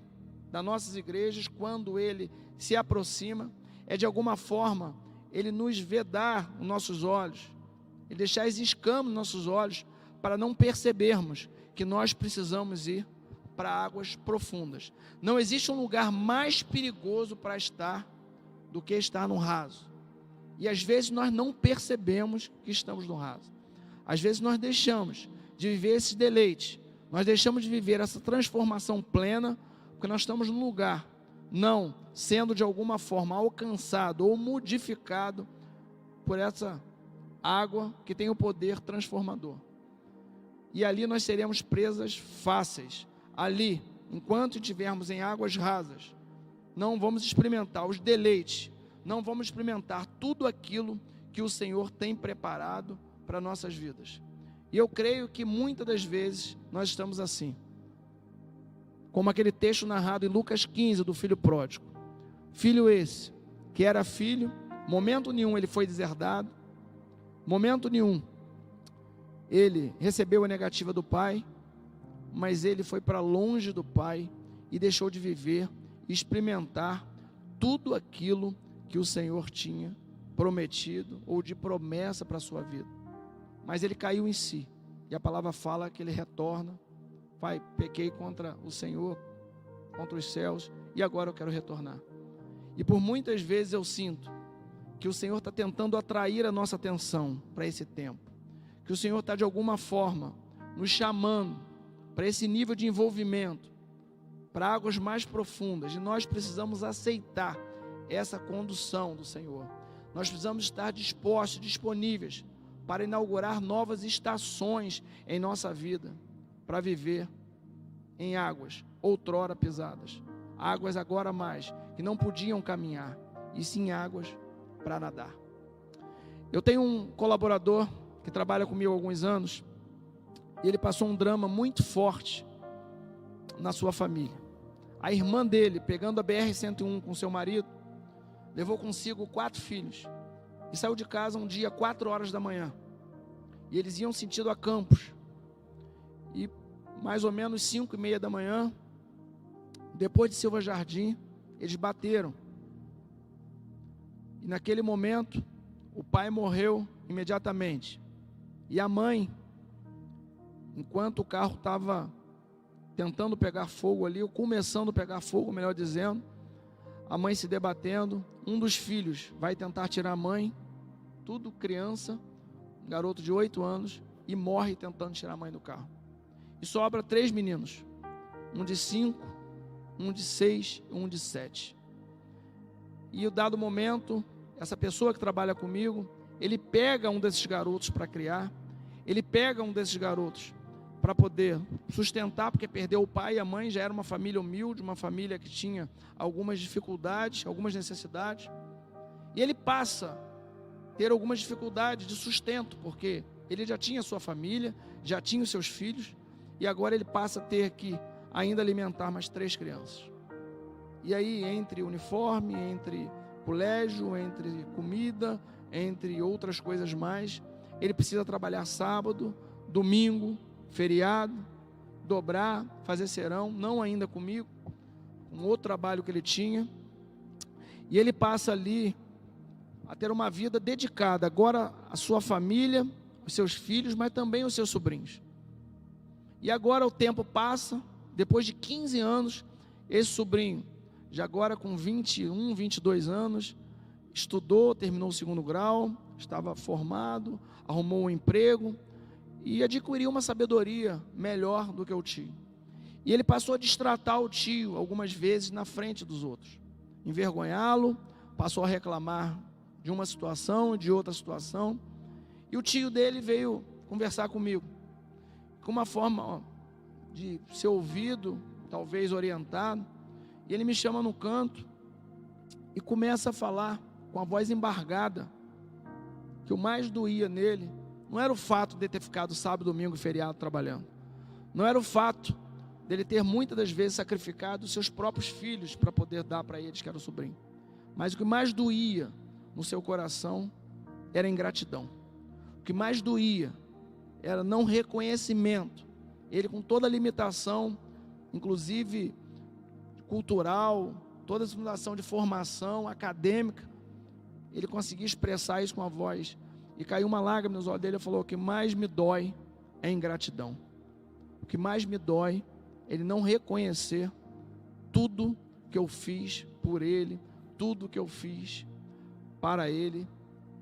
das nossas igrejas, quando ele se aproxima, é de alguma forma ele nos vedar os nossos olhos, ele deixar as escamas nos nossos olhos, para não percebermos que nós precisamos ir para águas profundas. Não existe um lugar mais perigoso para estar do que estar no raso. E às vezes nós não percebemos que estamos no raso. Às vezes nós deixamos de viver esse deleite, nós deixamos de viver essa transformação plena, porque nós estamos num lugar não sendo de alguma forma alcançado ou modificado por essa água que tem o poder transformador. E ali nós seremos presas fáceis. Ali, enquanto estivermos em águas rasas, não vamos experimentar os deleites, não vamos experimentar tudo aquilo que o Senhor tem preparado para nossas vidas. E eu creio que muitas das vezes nós estamos assim, como aquele texto narrado em Lucas 15 do filho pródigo. Filho esse, que era filho, momento nenhum ele foi deserdado, momento nenhum ele recebeu a negativa do pai, mas ele foi para longe do pai e deixou de viver e experimentar tudo aquilo que o Senhor tinha prometido ou de promessa para a sua vida. Mas ele caiu em si, e a palavra fala que ele retorna. Pai, pequei contra o Senhor, contra os céus, e agora eu quero retornar. E por muitas vezes eu sinto que o Senhor está tentando atrair a nossa atenção para esse tempo, que o Senhor está de alguma forma nos chamando para esse nível de envolvimento, para águas mais profundas, e nós precisamos aceitar essa condução do Senhor. Nós precisamos estar dispostos, disponíveis para inaugurar novas estações em nossa vida, para viver em águas outrora pesadas, águas agora mais, que não podiam caminhar, e sim águas para nadar. Eu tenho um colaborador que trabalha comigo há alguns anos, e ele passou um drama muito forte na sua família. A irmã dele, pegando a BR-101 com seu marido, levou consigo 4 filhos, e saiu de casa um dia 4 horas da manhã, e eles iam sentido a Campos, e mais ou menos 5:30 da manhã, depois de Silva Jardim, eles bateram, e naquele momento, o pai morreu imediatamente, e a mãe, enquanto o carro estava tentando pegar fogo ali, ou começando a pegar fogo, melhor dizendo, a mãe se debatendo, um dos filhos vai tentar tirar a mãe, tudo criança, um garoto de 8 anos, e morre tentando tirar a mãe do carro. E sobra 3 meninos, um de 5, um de 6 e um de 7. E o dado momento, essa pessoa que trabalha comigo, ele pega um desses garotos para criar, ele pega um desses garotos para poder sustentar, porque perdeu o pai e a mãe, já era uma família humilde, uma família que tinha algumas dificuldades, algumas necessidades, e ele passa a ter algumas dificuldades de sustento, porque ele já tinha sua família, já tinha os seus filhos, e agora ele passa a ter que ainda alimentar mais 3 crianças. E aí, entre uniforme, entre colégio, entre comida, entre outras coisas mais, ele precisa trabalhar sábado, domingo, feriado, dobrar, fazer serão, não ainda comigo, um outro trabalho que ele tinha, e ele passa ali a ter uma vida dedicada agora à sua família, aos seus filhos, mas também aos seus sobrinhos. E agora o tempo passa, depois de 15 anos, esse sobrinho, já agora com 21, 22 anos, estudou, terminou o 2º grau, estava formado, arrumou um emprego, e adquiriu uma sabedoria melhor do que o tio. E ele passou a destratar o tio algumas vezes na frente dos outros, envergonhá-lo, passou a reclamar de uma situação, de outra situação. E o tio dele veio conversar comigo, com uma forma de ser ouvido, talvez orientado. E ele me chama no canto e começa a falar com a voz embargada, que o mais doía nele não era o fato de ter ficado sábado, domingo e feriado trabalhando, não era o fato dele ter muitas das vezes sacrificado os seus próprios filhos para poder dar para eles, que era o sobrinho, mas o que mais doía no seu coração era a ingratidão. O que mais doía era não reconhecimento. Ele, com toda a limitação, inclusive cultural, toda a limitação de formação acadêmica, ele conseguia expressar isso com a voz, e caiu uma lágrima nos olhos dele. Ele falou: o que mais me dói é a ingratidão. O que mais me dói é ele não reconhecer tudo que eu fiz por ele, tudo que eu fiz para ele,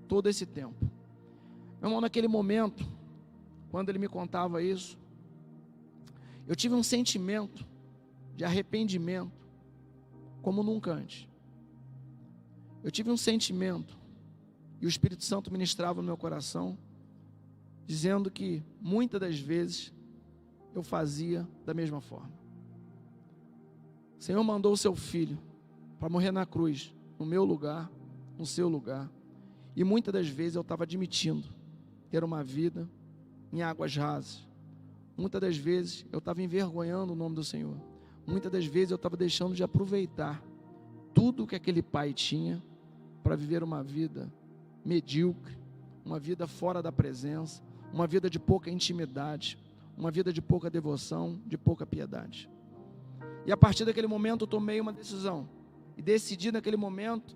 todo esse tempo. Meu irmão, naquele momento, quando ele me contava isso, eu tive um sentimento de arrependimento como nunca antes. Eu tive um sentimento, e o Espírito Santo ministrava no meu coração, dizendo que muitas das vezes eu fazia da mesma forma. O Senhor mandou o seu filho para morrer na cruz, no meu lugar, no seu lugar, e muitas das vezes eu estava admitindo ter uma vida em águas rasas. Muitas das vezes eu estava envergonhando o nome do Senhor. Muitas das vezes eu estava deixando de aproveitar tudo que aquele pai tinha para viver uma vida medíocre, uma vida fora da presença, uma vida de pouca intimidade, uma vida de pouca devoção, de pouca piedade. E a partir daquele momento eu tomei uma decisão, e decidi naquele momento,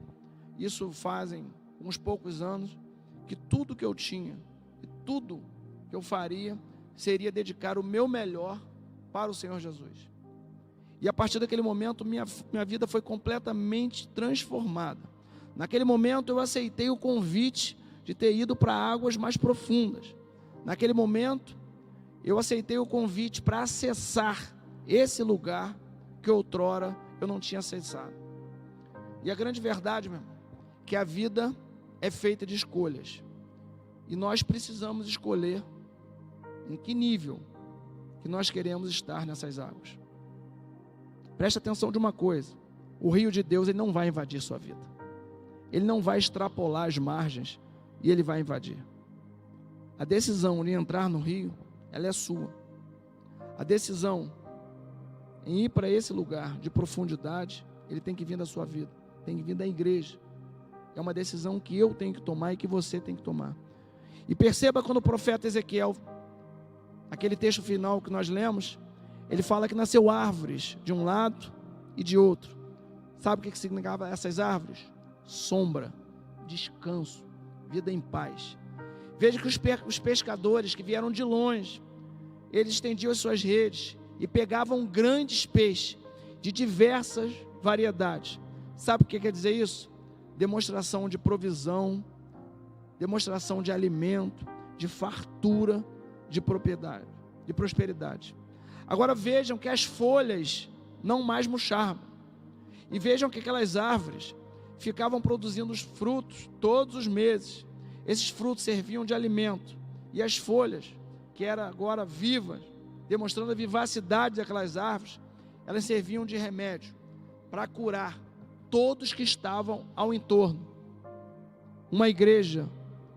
isso fazem uns poucos anos, que tudo que eu tinha, e tudo que eu faria, seria dedicar o meu melhor para o Senhor Jesus. E a partir daquele momento minha vida foi completamente transformada. Naquele momento eu aceitei o convite de ter ido para águas mais profundas. Naquele momento eu aceitei o convite para acessar esse lugar que outrora eu não tinha acessado. E a grande verdade, meu irmão, que a vida é feita de escolhas. E nós precisamos escolher em que nível que nós queremos estar nessas águas. Preste atenção de uma coisa: o rio de Deus, ele não vai invadir sua vida. Ele não vai extrapolar as margens e ele vai invadir. A decisão de entrar no rio, ela é sua. A decisão em ir para esse lugar de profundidade, ele tem que vir da sua vida, tem que vir da igreja. É uma decisão que eu tenho que tomar e que você tem que tomar. E perceba quando o profeta Ezequiel, aquele texto final que nós lemos, ele fala que nasceu árvores de um lado e de outro. Sabe o que significava essas árvores? Sombra, descanso, vida em paz. Veja que os pescadores que vieram de longe, eles estendiam as suas redes e pegavam grandes peixes de diversas variedades. Sabe o que quer dizer isso? Demonstração de provisão, demonstração de alimento, de fartura, de propriedade, de prosperidade. Agora vejam que as folhas não mais murchavam. E vejam que aquelas árvores ficavam produzindo os frutos todos os meses. Esses frutos serviam de alimento. E as folhas, que eram agora vivas, demonstrando a vivacidade daquelas árvores, elas serviam de remédio para curar todos que estavam ao entorno. Uma igreja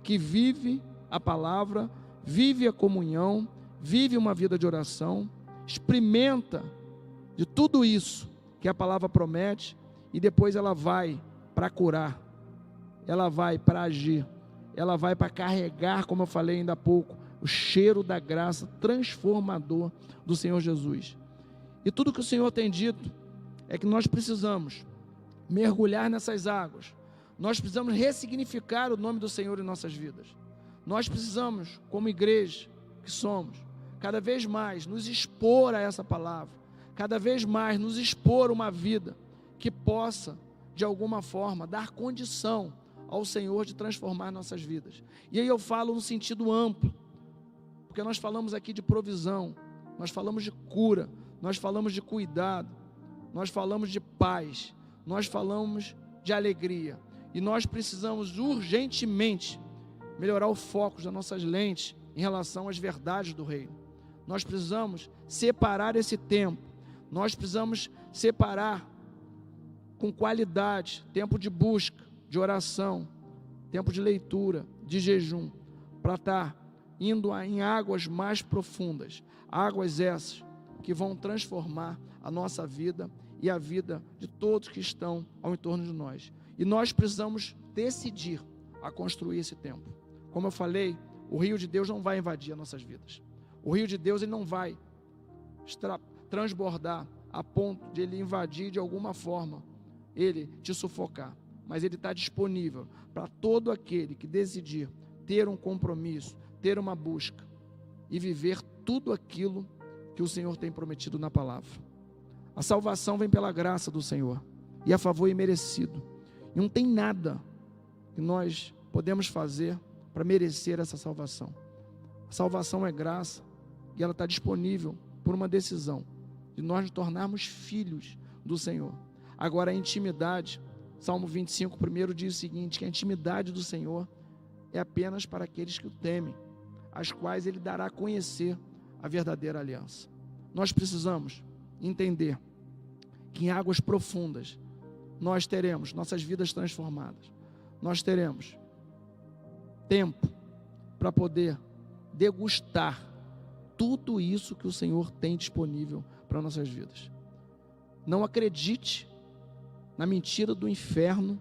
que vive a palavra, vive a comunhão, vive uma vida de oração, experimenta de tudo isso que a palavra promete, e depois ela vai para curar, ela vai para agir, ela vai para carregar, como eu falei ainda há pouco, o cheiro da graça transformador do Senhor Jesus. E tudo que o Senhor tem dito é que nós precisamos mergulhar nessas águas, nós precisamos ressignificar o nome do Senhor em nossas vidas. Nós precisamos, como igreja que somos, cada vez mais nos expor a essa palavra, cada vez mais nos expor uma vida que possa, de alguma forma, dar condição ao Senhor de transformar nossas vidas. E aí eu falo no sentido amplo, porque nós falamos aqui de provisão, nós falamos de cura, nós falamos de cuidado, nós falamos de paz, nós falamos de alegria, e nós precisamos urgentemente melhorar o foco das nossas lentes em relação às verdades do reino. Nós precisamos separar esse tempo, nós precisamos separar com qualidade, tempo de busca, de oração, tempo de leitura, de jejum, para estar indo em águas mais profundas, águas essas que vão transformar a nossa vida e a vida de todos que estão ao entorno de nós. E nós precisamos decidir a construir esse tempo. Como eu falei, o rio de Deus não vai invadir as nossas vidas. O rio de Deus ele não vai transbordar a ponto de ele invadir de alguma forma, ele te sufocar. Mas ele está disponível para todo aquele que decidir ter um compromisso, ter uma busca e viver tudo aquilo que o Senhor tem prometido na palavra. A salvação vem pela graça do Senhor e a favor imerecido. E não tem nada que nós podemos fazer para merecer essa salvação. A salvação é graça e ela está disponível por uma decisão de nós nos tornarmos filhos do Senhor. Agora a intimidade, Salmo 25, primeiro diz o seguinte, que a intimidade do Senhor é apenas para aqueles que o temem, as quais ele dará a conhecer a verdadeira aliança. Nós precisamos entender que em águas profundas nós teremos nossas vidas transformadas, nós teremos tempo para poder degustar tudo isso que o Senhor tem disponível para nossas vidas. Não acredite na mentira do inferno,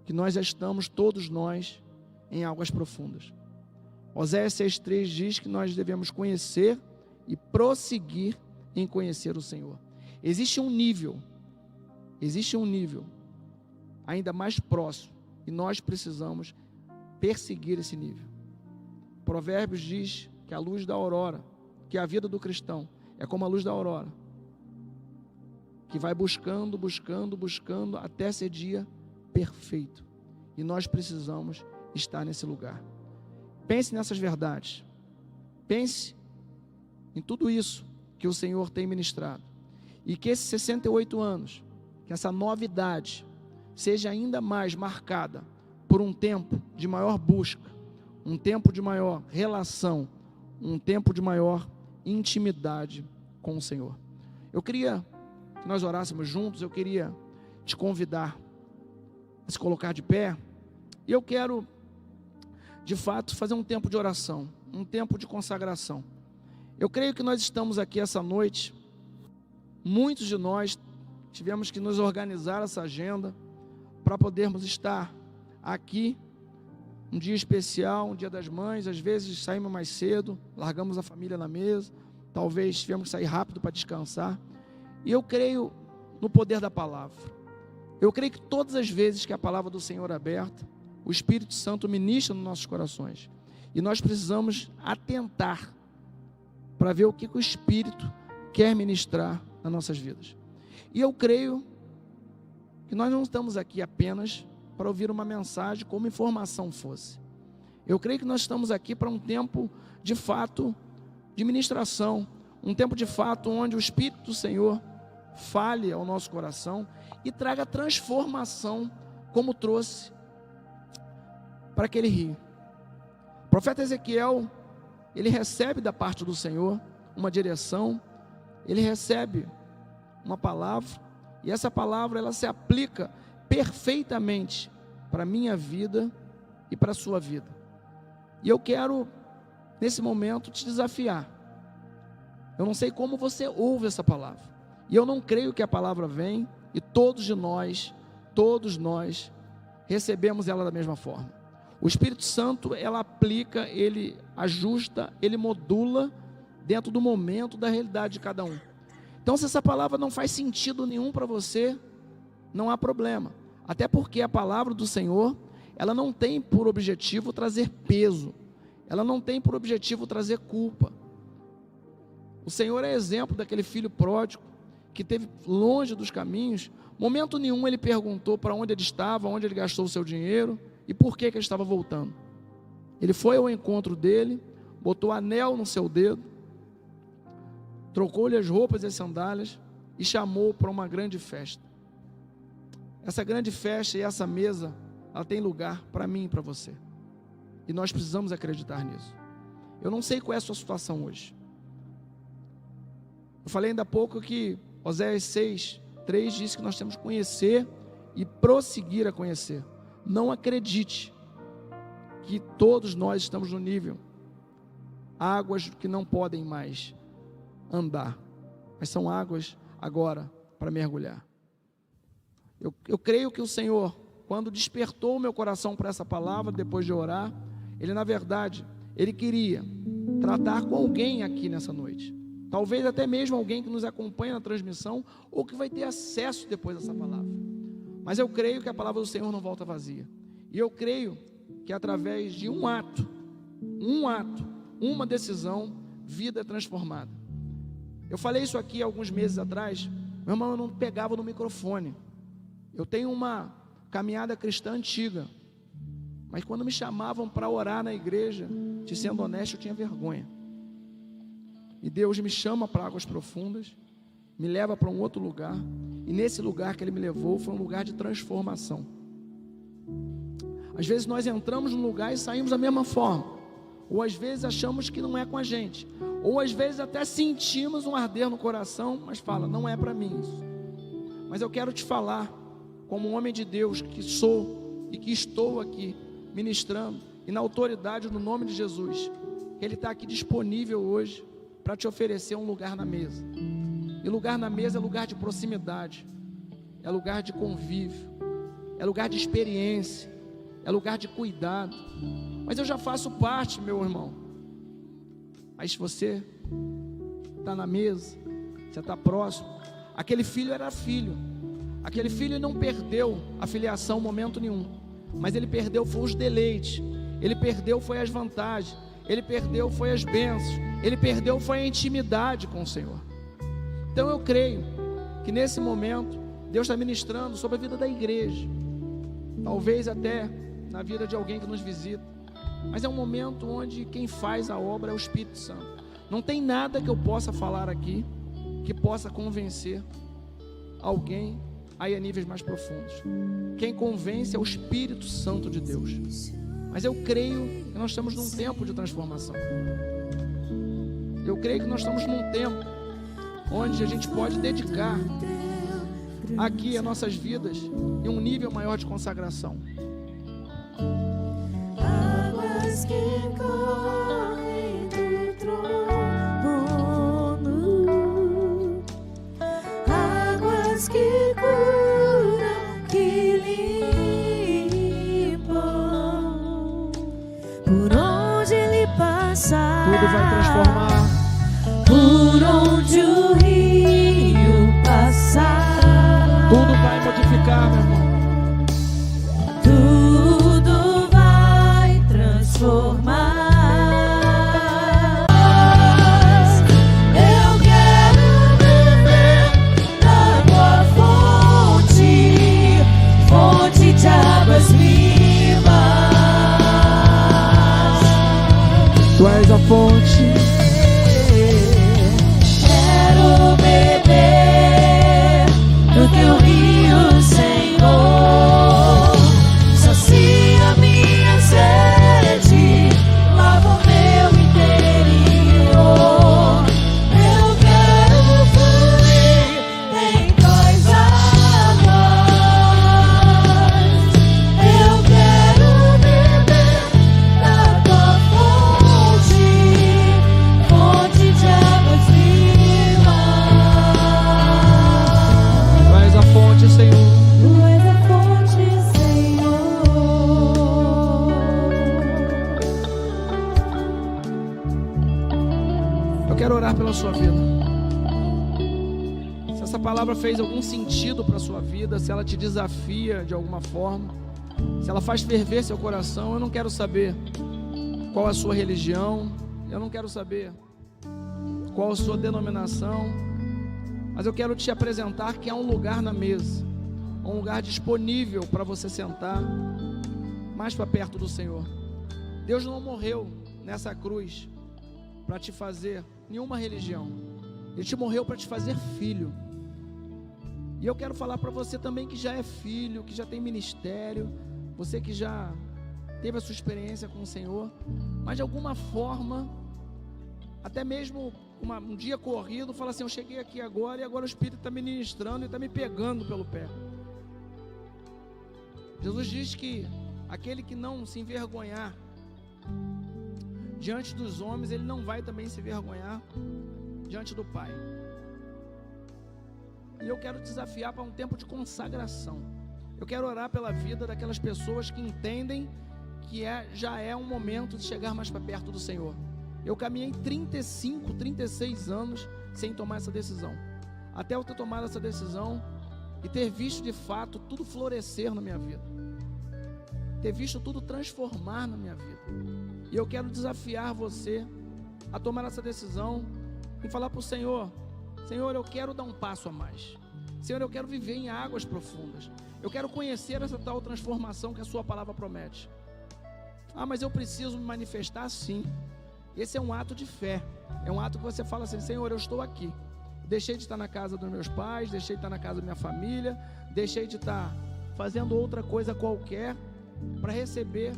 que nós já estamos, todos nós, em águas profundas. Oséias 6,3 diz que nós devemos conhecer e prosseguir em conhecer o Senhor. Existe um nível ainda mais próximo, e nós precisamos perseguir esse nível. Provérbios diz que a luz da aurora, que a vida do cristão é como a luz da aurora, que vai buscando, até ser dia perfeito. E nós precisamos estar nesse lugar. Pense nessas verdades. Pense em tudo isso que o Senhor tem ministrado. E que esses 68 anos, que essa nova idade, seja ainda mais marcada por um tempo de maior busca, um tempo de maior relação, um tempo de maior intimidade com o Senhor. Eu queria que nós orássemos juntos, eu queria te convidar a se colocar de pé, e eu quero, de fato, fazer um tempo de oração, um tempo de consagração. Eu creio que nós estamos aqui essa noite, muitos de nós tivemos que nos organizar essa agenda, para podermos estar aqui, um dia especial, um dia das mães, às vezes saímos mais cedo, largamos a família na mesa, talvez tivemos que sair rápido para descansar, e eu creio no poder da palavra. Eu creio que todas as vezes que a palavra do Senhor é aberta, o Espírito Santo ministra nos nossos corações, e nós precisamos atentar para ver o que o Espírito quer ministrar nas nossas vidas. E eu creio que nós não estamos aqui apenas para ouvir uma mensagem como informação fosse. Eu creio que nós estamos aqui para um tempo de fato de ministração, um tempo de fato onde o Espírito do Senhor fale ao nosso coração e traga transformação, como trouxe para aquele rio. O profeta Ezequiel, ele recebe da parte do Senhor uma direção, ele recebe uma palavra, e essa palavra ela se aplica perfeitamente para a minha vida e para a sua vida. E eu quero, nesse momento, te desafiar. Eu não sei como você ouve essa palavra, e eu não creio que a palavra vem e todos nós recebemos ela da mesma forma. O Espírito Santo, ela aplica, ele ajusta, ele modula dentro do momento, da realidade de cada um. Então, se essa palavra não faz sentido nenhum para você, não há problema. Até porque a palavra do Senhor, ela não tem por objetivo trazer peso, ela não tem por objetivo trazer culpa. O Senhor é exemplo daquele filho pródigo, que esteve longe dos caminhos. Momento nenhum ele perguntou para onde ele estava, onde ele gastou o seu dinheiro, e por que ele estava voltando. Ele foi ao encontro dele, botou anel no seu dedo, trocou-lhe as roupas e as sandálias e chamou para uma grande festa. Essa grande festa e essa mesa, ela tem lugar para mim e para você. E nós precisamos acreditar nisso. Eu não sei qual é a sua situação hoje. Eu falei ainda há pouco que Oséias 6:3 diz que nós temos que conhecer e prosseguir a conhecer. Não acredite que todos nós estamos no nível águas que não podem mais andar, mas são águas agora para mergulhar. Eu creio que o Senhor, quando despertou o meu coração para essa palavra, depois de orar, Ele na verdade, Ele queria tratar com alguém aqui nessa noite, talvez até mesmo alguém que nos acompanha na transmissão, ou que vai ter acesso depois dessa palavra, mas eu creio que a palavra do Senhor não volta vazia, e eu creio que através de um ato, uma decisão, vida é transformada. Eu falei isso aqui alguns meses atrás, meu irmão, eu não pegava no microfone. Eu tenho uma caminhada cristã antiga, mas quando me chamavam para orar na igreja, te sendo honesto, eu tinha vergonha. E Deus me chama para águas profundas, me leva para um outro lugar, e nesse lugar que Ele me levou foi um lugar de transformação. Às vezes nós entramos num lugar e saímos da mesma forma, ou às vezes achamos que não é com a gente, ou às vezes até sentimos um arder no coração, mas fala, não é para mim isso. Mas eu quero te falar, como um homem de Deus que sou e que estou aqui ministrando, e na autoridade do nome de Jesus, que Ele está aqui disponível hoje para te oferecer um lugar na mesa. E lugar na mesa é lugar de proximidade, é lugar de convívio, é lugar de experiência, é lugar de cuidado. Mas eu já faço parte, meu irmão. Mas se você está na mesa, você está próximo, aquele filho era filho. Aquele filho não perdeu a filiação em momento nenhum, mas ele perdeu foi os deleites, ele perdeu foi as vantagens, ele perdeu foi as bênçãos, ele perdeu foi a intimidade com o Senhor. Então eu creio que nesse momento Deus está ministrando sobre a vida da igreja, talvez até na vida de alguém que nos visita, mas é um momento onde quem faz a obra é o Espírito Santo. Não tem nada que eu possa falar aqui que possa convencer alguém aí a níveis mais profundos. Quem convence é o Espírito Santo de Deus. Mas eu creio que nós estamos num tempo de transformação. Eu creio que nós estamos num tempo onde a gente pode dedicar aqui as nossas vidas em um nível maior de consagração. Águas que correm do trono, águas que curam, que limpam, por onde Ele passar, Tudo vai transformar. por onde o rio passar, Tudo vai modificar, meu irmão. tudo vai transformar. Eu quero beber da tua fonte, fonte de águas vivas. Tu és a fonte. Quero beber do teu rio, Senhor. Sacia minha sede, lava o meu interior. Eu quero fluir em tuas águas. Eu quero beber da tua fonte, fonte de águas vivas. Tu és a fonte, Senhor. Tu és a fonte, Senhor. Eu quero orar pela sua vida. Se essa palavra fez algum sentido para a sua vida, se ela te desafia de alguma forma, se ela faz ferver seu coração, eu não quero saber qual a sua religião, eu não quero saber qual a sua denominação, mas eu quero te apresentar que há um lugar na mesa, um lugar disponível para você sentar mais para perto do Senhor. Deus não morreu nessa cruz para te fazer nenhuma religião. Ele te morreu para te fazer filho. E eu quero falar para você também que já é filho, que já tem ministério, você que já teve a sua experiência com o Senhor, mas de alguma forma, até mesmo um dia corrido, fala assim: eu cheguei aqui agora e agora o Espírito está me ministrando e está me pegando pelo pé. Jesus diz que aquele que não se envergonhar diante dos homens, ele não vai também se envergonhar diante do Pai. E eu quero desafiar para um tempo de consagração. Eu quero orar pela vida daquelas pessoas que entendem que já é um momento de chegar mais para perto do Senhor. Eu caminhei 35, 36 anos sem tomar essa decisão. Até eu ter tomado essa decisão e ter visto de fato tudo florescer na minha vida. Ter visto tudo transformar na minha vida. E eu quero desafiar você a tomar essa decisão e falar para o Senhor: Senhor, eu quero dar um passo a mais. Senhor, eu quero viver em águas profundas. Eu quero conhecer essa tal transformação que a sua palavra promete. Ah, mas eu preciso me manifestar? Sim. Esse é um ato de fé. É um ato que você fala assim: Senhor, eu estou aqui. Deixei de estar na casa dos meus pais, deixei de estar na casa da minha família, deixei de estar fazendo outra coisa qualquer para receber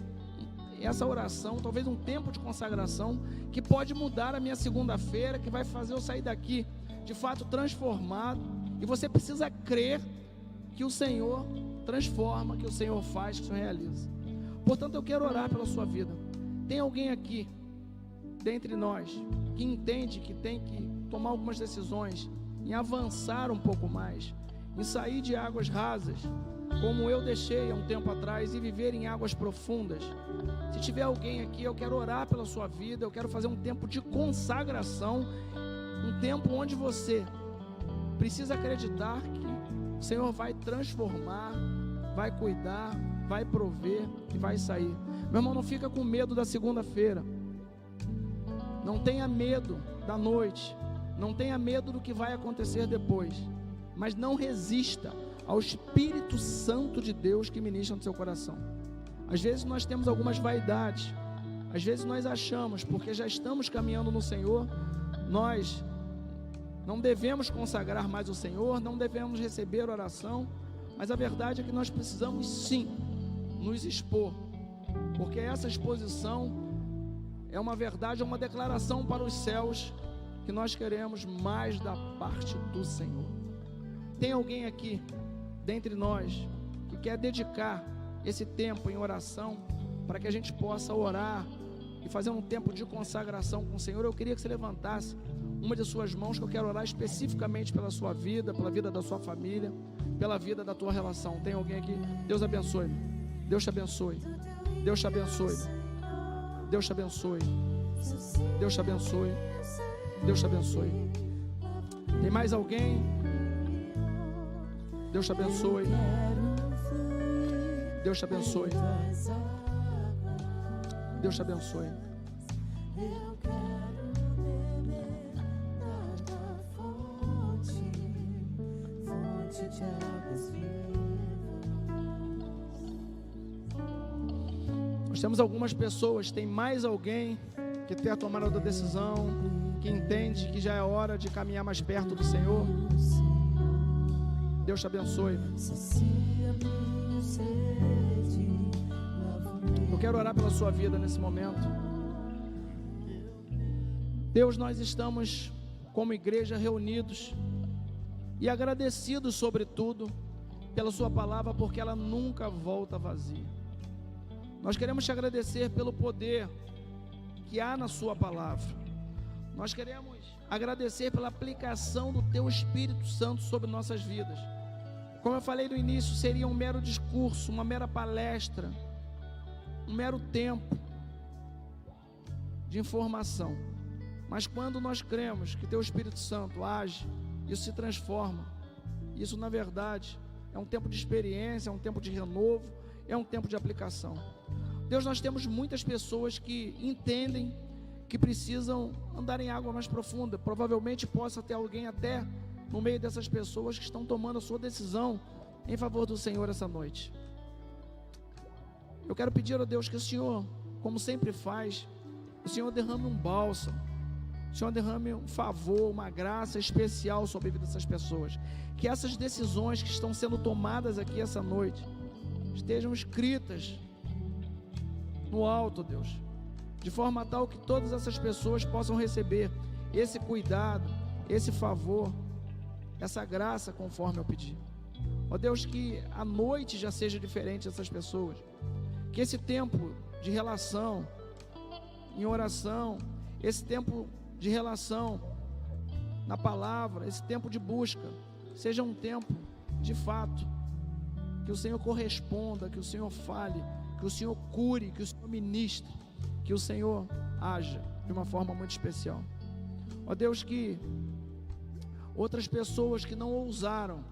essa oração, talvez um tempo de consagração que pode mudar a minha segunda-feira, que vai fazer eu sair daqui de fato transformado. E você precisa crer que o Senhor transforma, que o Senhor faz, que o Senhor realiza. Portanto, eu quero orar pela sua vida. Tem alguém aqui dentre nós que entende que tem que tomar algumas decisões, em avançar um pouco mais, em sair de águas rasas, como eu deixei há um tempo atrás, e viver em águas profundas? Se tiver alguém aqui, eu quero orar pela sua vida. Eu quero fazer um tempo de consagração, um tempo onde você precisa acreditar que o Senhor vai transformar, vai cuidar, vai prover e vai sair. Meu irmão, não fica com medo da segunda-feira. Não tenha medo da noite. Não tenha medo do que vai acontecer depois. Mas não resista ao Espírito Santo de Deus que ministra no seu coração. Às vezes nós temos algumas vaidades. Às vezes nós achamos, porque já estamos caminhando no Senhor, nós não devemos consagrar mais o Senhor, não devemos receber oração. Mas a verdade é que nós precisamos sim nos expor, porque essa exposição é uma verdade, é uma declaração para os céus, que nós queremos mais da parte do Senhor. Tem alguém aqui dentre nós que quer dedicar esse tempo em oração, para que a gente possa orar e fazer um tempo de consagração com o Senhor? Eu queria que você levantasse uma de suas mãos, que eu quero orar especificamente pela sua vida, pela vida da sua família, pela vida da tua relação. Tem alguém aqui? Deus abençoe. Deus te abençoe. Deus te abençoe. Deus te abençoe. Deus te abençoe. Deus te abençoe. Tem mais alguém? Deus te abençoe. Deus te abençoe. Deus te abençoe. Nós temos algumas pessoas. Tem mais alguém que tenha tomado a decisão, que entende que já é hora de caminhar mais perto do Senhor? Deus te abençoe. Eu quero orar pela sua vida nesse momento. Deus, nós estamos como igreja reunidos e agradecidos sobretudo pela sua palavra, porque ela nunca volta vazia. Nós queremos te agradecer pelo poder que há na sua palavra. Nós queremos agradecer pela aplicação do teu Espírito Santo sobre nossas vidas. Como eu falei no início, seria um mero discurso, uma mera palestra, um mero tempo de informação. Mas quando nós cremos que teu Espírito Santo age, isso se transforma. Isso, na verdade, é um tempo de experiência, é um tempo de renovo, é um tempo de aplicação. Deus, nós temos muitas pessoas que entendem que precisam andar em água mais profunda. Provavelmente possa ter alguém até no meio dessas pessoas que estão tomando a sua decisão em favor do Senhor essa noite. Eu quero pedir a Deus que o Senhor, como sempre faz, o Senhor derrame um bálsamo, o Senhor derrame um favor, uma graça especial sobre a vida dessas pessoas. Que essas decisões que estão sendo tomadas aqui essa noite estejam escritas no alto, Deus, de forma tal que todas essas pessoas possam receber esse cuidado, esse favor, essa graça conforme eu pedi. Ó Deus, que a noite já seja diferente dessas pessoas, que esse tempo de relação em oração, esse tempo de relação na palavra, esse tempo de busca, seja um tempo de fato, que o Senhor corresponda, que o Senhor fale, que o Senhor cure, que o Senhor ministre, que o Senhor haja de uma forma muito especial. Ó Deus, que outras pessoas que não ousaram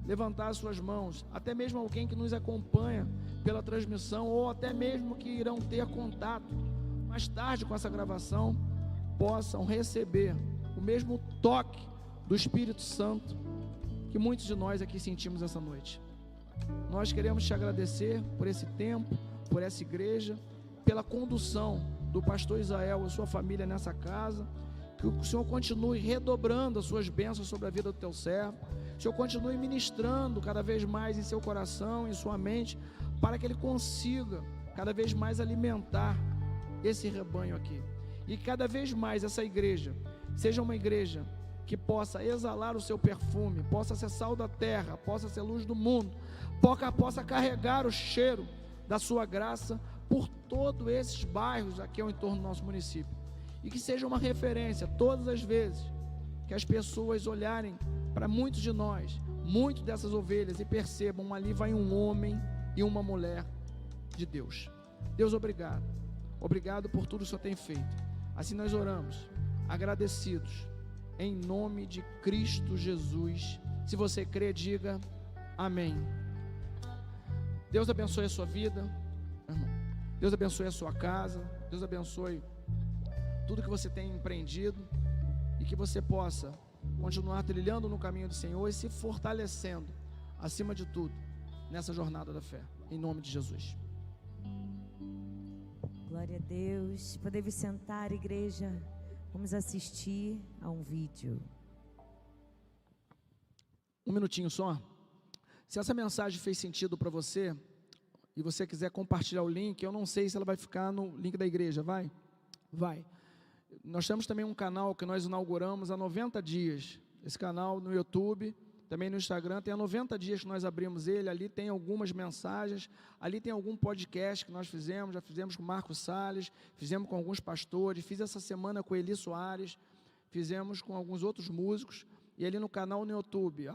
levantar as suas mãos, até mesmo alguém que nos acompanha pela transmissão, ou até mesmo que irão ter contato mais tarde com essa gravação, possam receber o mesmo toque do Espírito Santo que muitos de nós aqui sentimos essa noite. Nós queremos te agradecer por esse tempo, por essa igreja, pela condução do pastor Israel e sua família nessa casa. Que o Senhor continue redobrando as suas bênçãos sobre a vida do teu servo. Que o Senhor continue ministrando cada vez mais em seu coração, em sua mente, para que ele consiga cada vez mais alimentar esse rebanho aqui. E cada vez mais essa igreja seja uma igreja que possa exalar o seu perfume, possa ser sal da terra, possa ser luz do mundo, possa carregar o cheiro da sua graça por todos esses bairros aqui ao entorno do nosso município. E que seja uma referência todas as vezes que as pessoas olharem para muitos de nós, muitas dessas ovelhas, e percebam: ali vai um homem e uma mulher de Deus. Deus, obrigado. Obrigado por tudo que o Senhor tem feito. Assim nós oramos, agradecidos, em nome de Cristo Jesus. Se você crê, diga amém. Deus abençoe a sua vida, irmão. Deus abençoe a sua casa. Deus abençoe tudo que você tem empreendido, e que você possa continuar trilhando no caminho do Senhor e se fortalecendo, acima de tudo, nessa jornada da fé, em nome de Jesus. Glória a Deus. Podemos sentar, igreja. Vamos assistir a um vídeo. Um minutinho só. Se essa mensagem fez sentido para você e você quiser compartilhar o link, eu não sei se ela vai ficar no link da igreja, vai? Vai. Nós temos também um canal que nós inauguramos há 90 dias. Esse canal no YouTube, também no Instagram, tem há 90 dias que nós abrimos ele. Ali tem algumas mensagens, ali tem algum podcast que nós fizemos, já fizemos com o Marcos Salles, fizemos com alguns pastores, fiz essa semana com Eli Soares, fizemos com alguns outros músicos. E ali no canal no YouTube,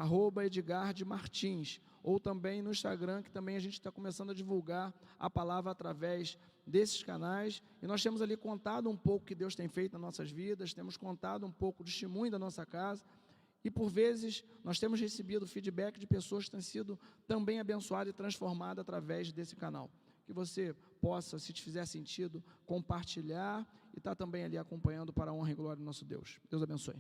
@EdgarDeMartins, ou também no Instagram, que também a gente está começando a divulgar a palavra através desses canais. E nós temos ali contado um pouco o que Deus tem feito nas nossas vidas, temos contado um pouco do testemunho da nossa casa, e por vezes nós temos recebido feedback de pessoas que têm sido também abençoadas e transformadas através desse canal. Que você possa, se te fizer sentido, compartilhar e estar também ali acompanhando para a honra e glória do nosso Deus. Deus abençoe.